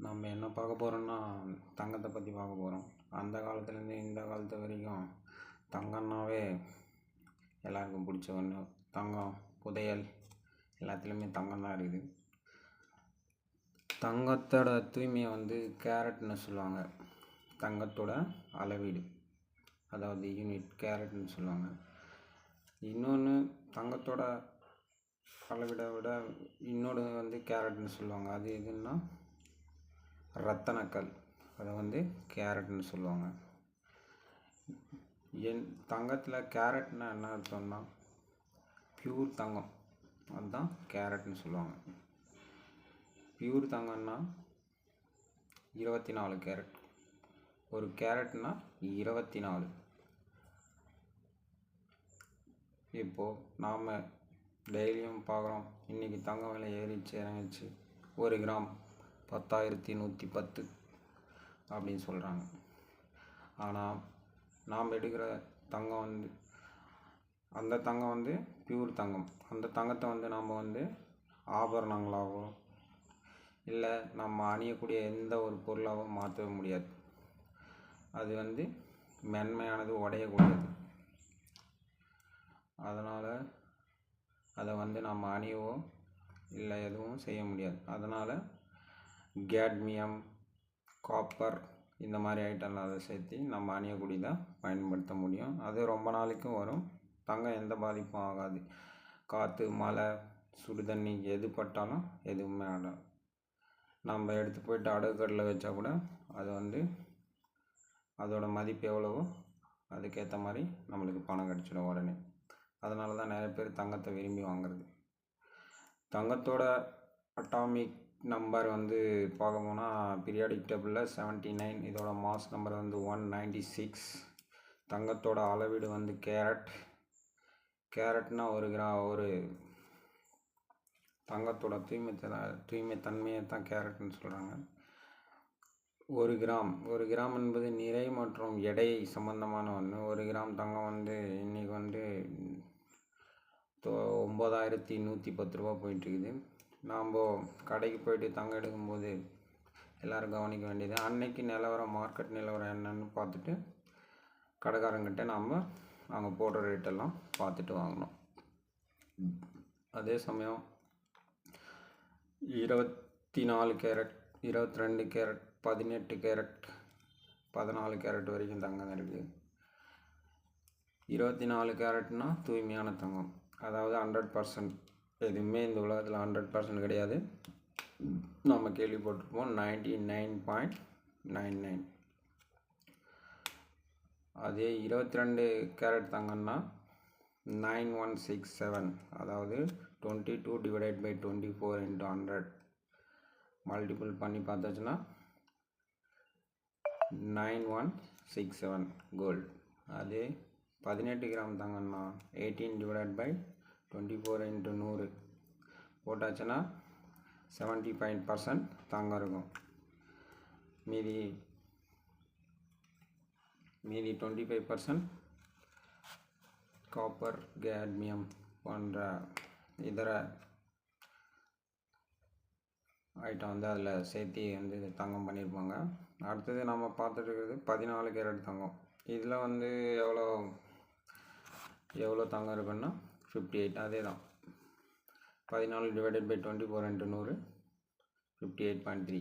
நம்ம என்ன பார்க்க போகிறோம்னா தங்கத்தை பற்றி பார்க்க போகிறோம். அந்த காலத்துலேருந்து இந்த காலத்து வரைக்கும் தங்கம்னாவே எல்லாருக்கும் பிடிச்ச ஒன்று. தங்கம், புதையல் எல்லாத்துலேயுமே தங்கம் தான் இருக்குது. தங்கத்தோட தூய்மையை வந்து கேரட்னு சொல்லுவாங்க. தங்கத்தோட அளவீடு, அதாவது யூனிட் கேரட்னு சொல்லுவாங்க. இன்னொன்று தங்கத்தோட அளவீடை விட இன்னொன்று வந்து கேரட்னு சொல்லுவாங்க. அது எதுன்னா ரத்தனக்கல், அதை வந்து கேரட்னு சொல்லுவாங்க. தங்கத்தில் கேரட்னா என்ன அர்த்தம்னா பியூர் தங்கம், அதுதான் கேரட்னு சொல்லுவாங்க. பியூர் தங்கம்னா 24 கேரட். ஒரு கேரட்னா 24. இப்போது நாம் டெய்லியும் பார்க்குறோம், இன்றைக்கி தங்கம் விலை ஏறிச்சு இறங்கிச்சு. 1 கிராம் 10,110 அப்படின்னு சொல்கிறாங்க. ஆனால் நாம் எடுக்கிற தங்கம் வந்து அந்த தங்கம் வந்து பியூர் தங்கம். அந்த தங்கத்தை வந்து நாம் வந்து ஆபரணங்களாகவோ இல்லை நம்ம அணியக்கூடிய எந்த ஒரு பொருளாகவும் மாற்றவே முடியாது. அது வந்து மென்மையானது, உடையக்கூடியது. அதனால் அதை வந்து நம்ம அணியவோ இல்லை எதுவும் செய்ய முடியாது. அதனால் கேட்மியம், காப்பர் இந்த மாதிரி ஐட்டம்லாம் அதை சேர்த்து நம்ம அணியக்கூடியதாக பயன்படுத்த முடியும். அது ரொம்ப நாளைக்கும் வரும். தங்கம் எந்த பாதிப்பும் ஆகாது. காற்று, மழை, சுடு தண்ணி எது பட்டாலும் எதுவுமே ஆகாது. நம்ம எடுத்து போய்ட்டு அடுக்கடலில் வச்சா கூட அது வந்து அதோட மதிப்பு எவ்வளவோ அதுக்கேற்ற மாதிரி நம்மளுக்கு பணம் கிடச்சிடும் உடனே. அதனால தான் நிறைய பேர் தங்கத்தை விரும்பி வாங்குறது. தங்கத்தோட அட்டாமிக் நம்பர் வந்து பார்க்க போனால் பீரியாடிக் டேபிளில் 79. இதோட மாஸ் நம்பர் வந்து 196. தங்கத்தோட அளவீடு வந்து கேரட்னா ஒரு தங்கத்தோட தூய்மை தன்மையை தான் கேரட்னு சொல்கிறாங்க. 1 கிராம் என்பது நிறை மற்றும் எடை சம்பந்தமான ஒன்று. 1 கிராம் தங்கம் வந்து இன்றைக்கி வந்து 9,110 ரூபா போயிட்டுருக்குது. நாம் கடைக்கு போய்ட்டு தங்கம் எடுக்கும்போது எல்லோரும் கவனிக்க வேண்டியது, அன்னைக்கு நிலவரம், மார்க்கெட் நிலவரம் என்னன்னு பார்த்துட்டு கடைக்காரங்கிட்ட நாம் அவங்க போடுற ரேட்டெல்லாம் பார்த்துட்டு வாங்கணும். அதே சமயம் 24 கேரட், 22 கேரட், 18 கேரட், 14 கேரட் வரைக்கும் தங்கம் இருக்குது. 24 கேரட்னா தூய்மையான தங்கம், அதாவது 100%. எதுவுமே இந்த உலகத்தில் 100% கிடையாது. நம்ம கேள்விப்பட்டிருப்போம் 99.99. அதே 22 கேரட் தங்கம்னா 9167, அதாவது 22 டிவைடட் பை 24 into 100 மல்டிபிள் பண்ணி பார்த்தாச்சுன்னா 9167 கோல்டு. அதே 18 கிராம் தங்கம்னா 18 டிவைடட் பை 24 into 100 போட்டாச்சுன்னா 75% தங்கம் இருக்கும். மீதி 25% காப்பர், கேட்மியம் போன்ற இதர ஐட்டம் வந்து அதில் சேர்த்து வந்து தங்கம் பண்ணியிருப்பாங்க. அடுத்தது நம்ம பார்த்துட்டு இருக்கிறது 14 கேரட் தங்கம். இதில் வந்து எவ்வளோ தங்கம் இருக்குன்னா 58. அதே தான் 14 டிவைடட் பை 24 into 100 58.3.